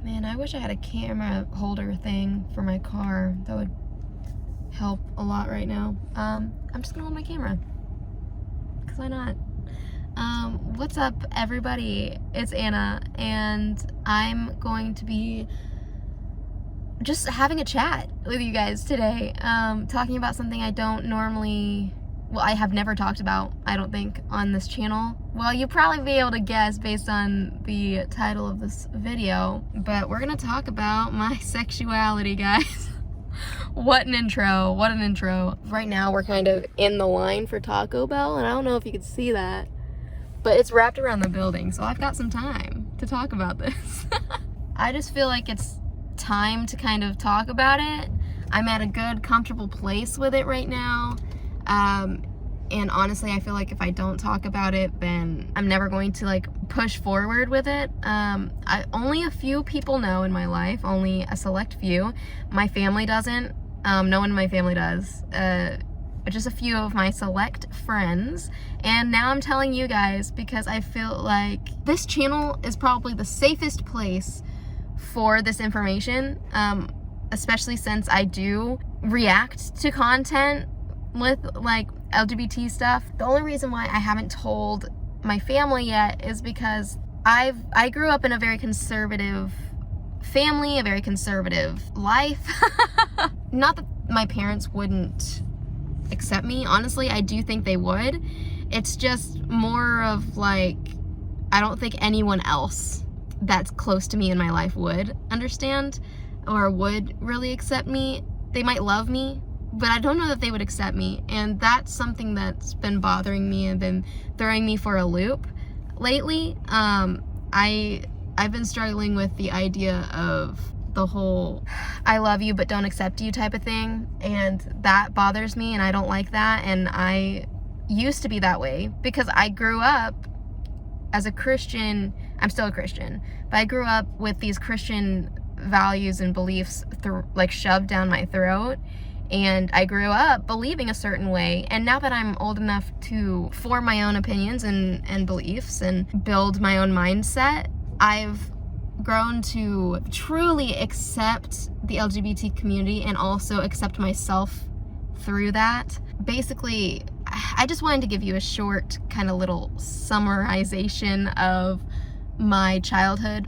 Man, I wish I had a camera holder thing for my car. That would help a lot right now. I'm just gonna hold my camera. Cause why not? What's up, everybody? It's Anna, and I'm going to be just having a chat with you guys today, talking about something I don't normally, well, I have never talked about, I don't think, on this channel. Well, you'll probably be able to guess based on the title of this video, but we're gonna talk about my sexuality, guys. What an intro, what an intro. Right now we're kind of in the line for Taco Bell, and I don't know if you can see that, but it's wrapped around the building, so I've got some time to talk about this. I just feel like it's time to kind of talk about it. I'm at a good, comfortable place with it right now. And honestly, I feel like if I don't talk about it, then I'm never going to like push forward with it. Only a few people know in my life, only a select few. My family doesn't. No one in my family does. Just a few of my select friends. And now I'm telling you guys because I feel like this channel is probably the safest place for this information, especially since I do react to content with like LGBT stuff. The only reason why I haven't told my family yet is because I grew up in a very conservative family, a very conservative life. Not that my parents wouldn't accept me. Honestly, I do think they would. It's just more of like, I don't think anyone else that's close to me in my life would understand or would really accept me. They might love me, but I don't know that they would accept me, and that's something that's been bothering me and been throwing me for a loop lately. I've been struggling with the idea of the whole I love you but don't accept you type of thing, and that bothers me, and I don't like that. And I used to be that way because I grew up as a Christian. I'm still a Christian, but I grew up with these Christian values and beliefs like shoved down my throat, and I grew up believing a certain way. And now that I'm old enough to form my own opinions and beliefs and build my own mindset, I've grown to truly accept the LGBT community and also accept myself through that. Basically, I just wanted to give you a short kind of little summarization of my childhood.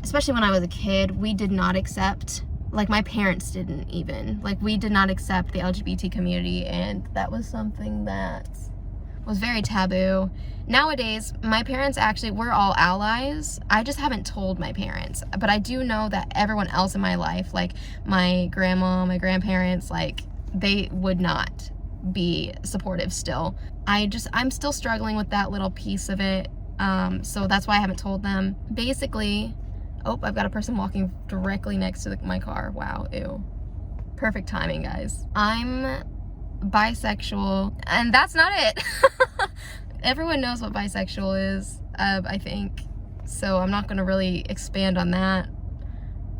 Especially when I was a kid, we did not accept, like my parents didn't even, like we did not accept the LGBT community, and that was something that was very taboo. Nowadays, my parents actually, we're all allies. I just haven't told my parents, but I do know that everyone else in my life, like my grandma, my grandparents, like they would not be supportive still. I'm still struggling with that little piece of it. So that's why I haven't told them. Basically, oh, I've got a person walking directly next to my car. Wow, ew. Perfect timing, guys. I'm bisexual, and that's not it. Everyone knows what bisexual is, I think. So I'm not gonna really expand on that.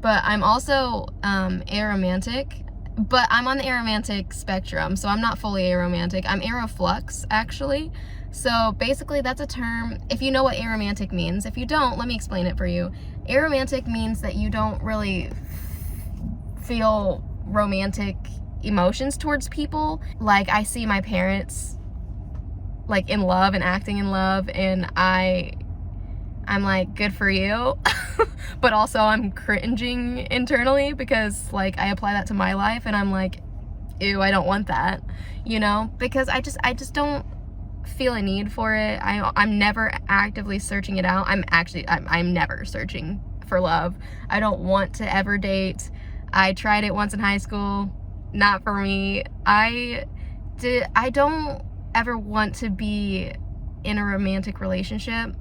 But I'm also aromantic. But I'm on the aromantic spectrum, so I'm not fully aromantic. I'm aroflux, actually. So basically that's a term, if you know what aromantic means. If you don't, let me explain it for you. Aromantic means that you don't really feel romantic emotions towards people. Like I see my parents like in love and acting in love, and I'm like, good for you. But also I'm cringing internally because like I apply that to my life, and I'm like, ew, I don't want that, you know, because I just don't feel a need for it. I'm never actively searching it out. I'm never searching for love. I don't want to ever date. I tried it once in high school, not for me. I don't ever want to be in a romantic relationship,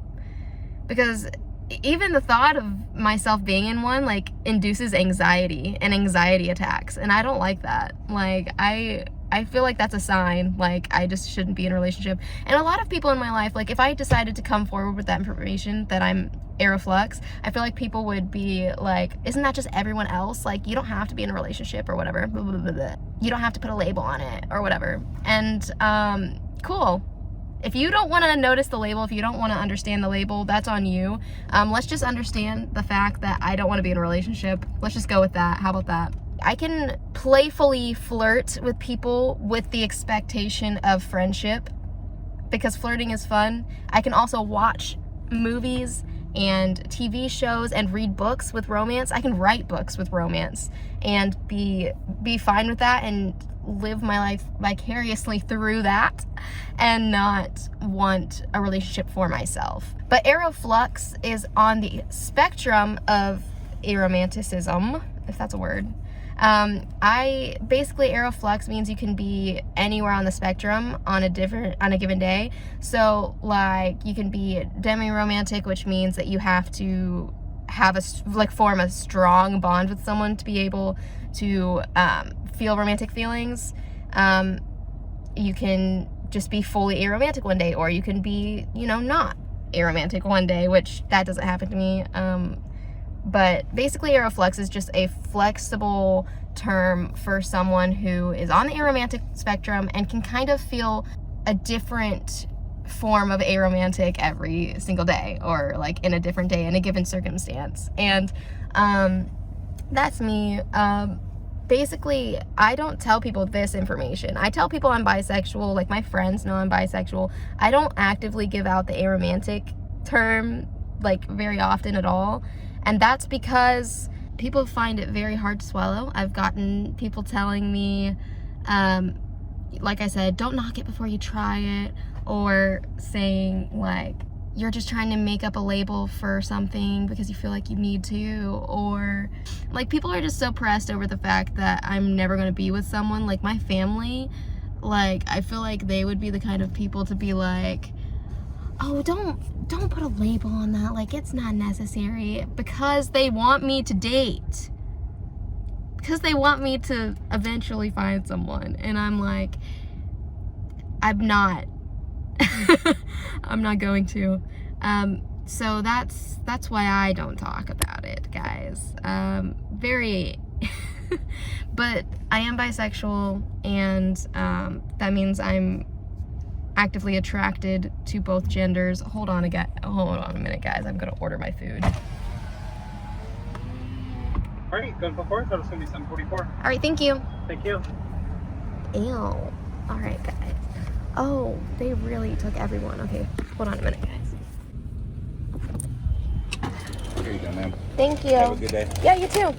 because even the thought of myself being in one like induces anxiety and anxiety attacks, and I don't like that. Like I feel like that's a sign like I just shouldn't be in a relationship. And a lot of people in my life, like if I decided to come forward with that information that I'm aroflux, I feel like people would be like, isn't that just everyone else? Like you don't have to be in a relationship or whatever. Blah, blah, blah, blah. You don't have to put a label on it or whatever. And cool. If you don't want to notice the label, if you don't want to understand the label, that's on you. Let's just understand the fact that I don't want to be in a relationship. Let's just go with that. How about that? I can playfully flirt with people with the expectation of friendship because flirting is fun. I can also watch movies and TV shows and read books with romance. I can write books with romance and be fine with that and live my life vicariously through that and not want a relationship for myself. But aeroflux is on the spectrum of aromanticism, if that's a word. Basically aeroflux means you can be anywhere on the spectrum on a given day. So like you can be demi-romantic, which means that you have to have form a strong bond with someone to be able to feel romantic feelings. You can just be fully aromantic one day, or you can be, not aromantic one day, which that doesn't happen to me. But basically aeroflux is just a flexible term for someone who is on the aromantic spectrum and can kind of feel a different form of aromantic every single day, or like in a different day in a given circumstance. And that's me. Basically, I don't tell people this information. I tell people I'm bisexual, like my friends know I'm bisexual. I don't actively give out the aromantic term like very often at all. And that's because people find it very hard to swallow. I've gotten people telling me, like I said, don't knock it before you try it, or saying like, you're just trying to make up a label for something because you feel like you need to, or like people are just so pressed over the fact that I'm never going to be with someone. Like my family, like I feel like they would be the kind of people to be like, oh, don't put a label on that, like it's not necessary, because they want me to date, because they want me to eventually find someone, and I'm like, I'm not I'm not going to. So that's why I don't talk about it, guys. But I am bisexual, and that means I'm actively attracted to both genders. Hold on a minute, guys. I'm gonna order my food. All right, good before. So it's gonna be 7:44. All right, thank you. Thank you. Ew. All right, guys. Oh, they really took everyone. Okay, hold on a minute, guys. Here you go, ma'am. Thank you. Have a good day. Yeah, you too.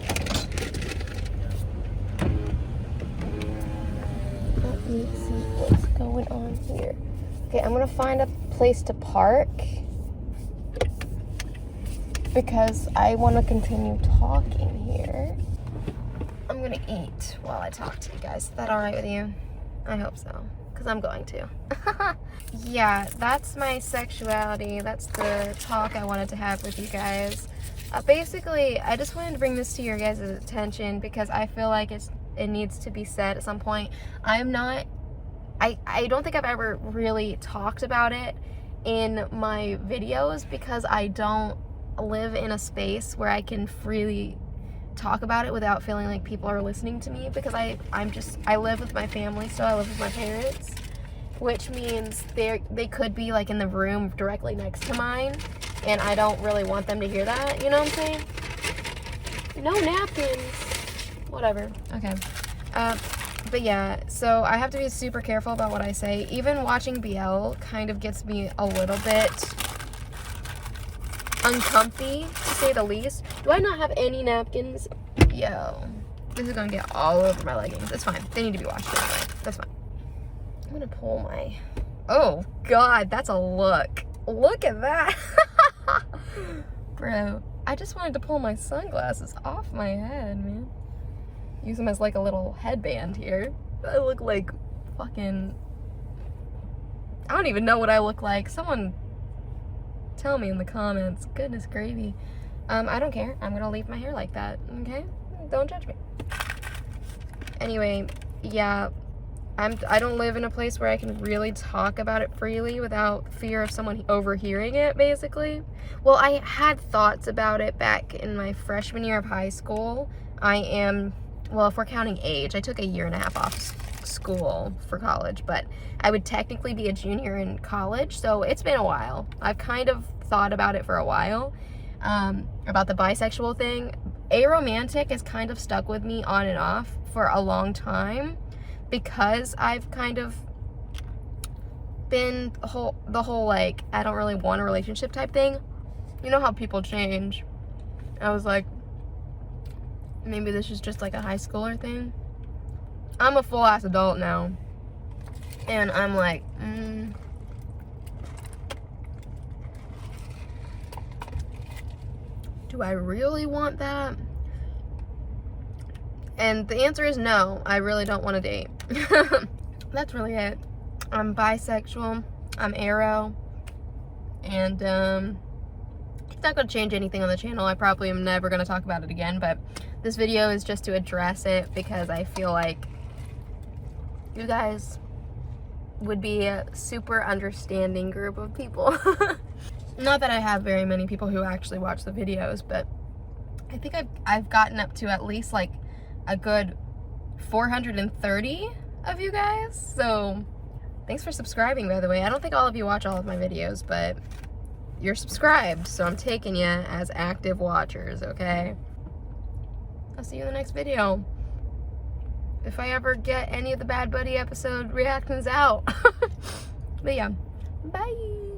Let me see what's going on here. Okay, I'm gonna find a place to park because I want to continue talking here. I'm gonna eat while I talk to you guys. Is that all right with you? I hope so, because I'm going to. Yeah, that's my sexuality. That's the talk I wanted to have with you guys. Basically, I just wanted to bring this to your guys' attention because I feel like it needs to be said at some point. I don't think I've ever really talked about it in my videos because I don't live in a space where I can freely talk about it without feeling like people are listening to me, because I live with my family still. I live with my parents, which means they could be like in the room directly next to mine, and I don't really want them to hear that, you know what I'm saying? No napkins. Whatever. Okay. But yeah, so I have to be super careful about what I say. Even watching BL kind of gets me a little bit uncomfy, to say the least. Do I not have any napkins? Yo, this is gonna get all over my leggings. It's fine. They need to be washed anyway. That's fine. I'm gonna pull my... Oh, God, that's a look. Look at that. Bro, I just wanted to pull my sunglasses off my head, man. Use them as like a little headband here. I look like fucking... I don't even know what I look like. Someone tell me in the comments. Goodness gravy. I don't care. I'm gonna leave my hair like that, okay? Don't judge me. Anyway, yeah, I don't live in a place where I can really talk about it freely without fear of someone overhearing it, basically. Well, I had thoughts about it back in my freshman year of high school. Well, if we're counting age, I took a year and a half off school for college, but I would technically be a junior in college, so it's been a while. I've kind of thought about it for a while, about the bisexual thing. Aromantic has kind of stuck with me on and off for a long time because I've kind of been the whole like, I don't really want a relationship type thing. You know how people change. I was like, maybe this is just like a high schooler thing. I'm a full-ass adult now. And I'm like, do I really want that? And the answer is no, I really don't want to date. That's really it. I'm bisexual, I'm aro, and it's not going to change anything on the channel. I probably am never going to talk about it again, but this video is just to address it because I feel like you guys would be a super understanding group of people. Not that I have very many people who actually watch the videos, but I think I've gotten up to at least like a good 430 of you guys. So thanks for subscribing, by the way. I don't think all of you watch all of my videos, but you're subscribed, so I'm taking you as active watchers, okay? I'll see you in the next video. If I ever get any of the Bad Buddy episode reactions out. But yeah, bye.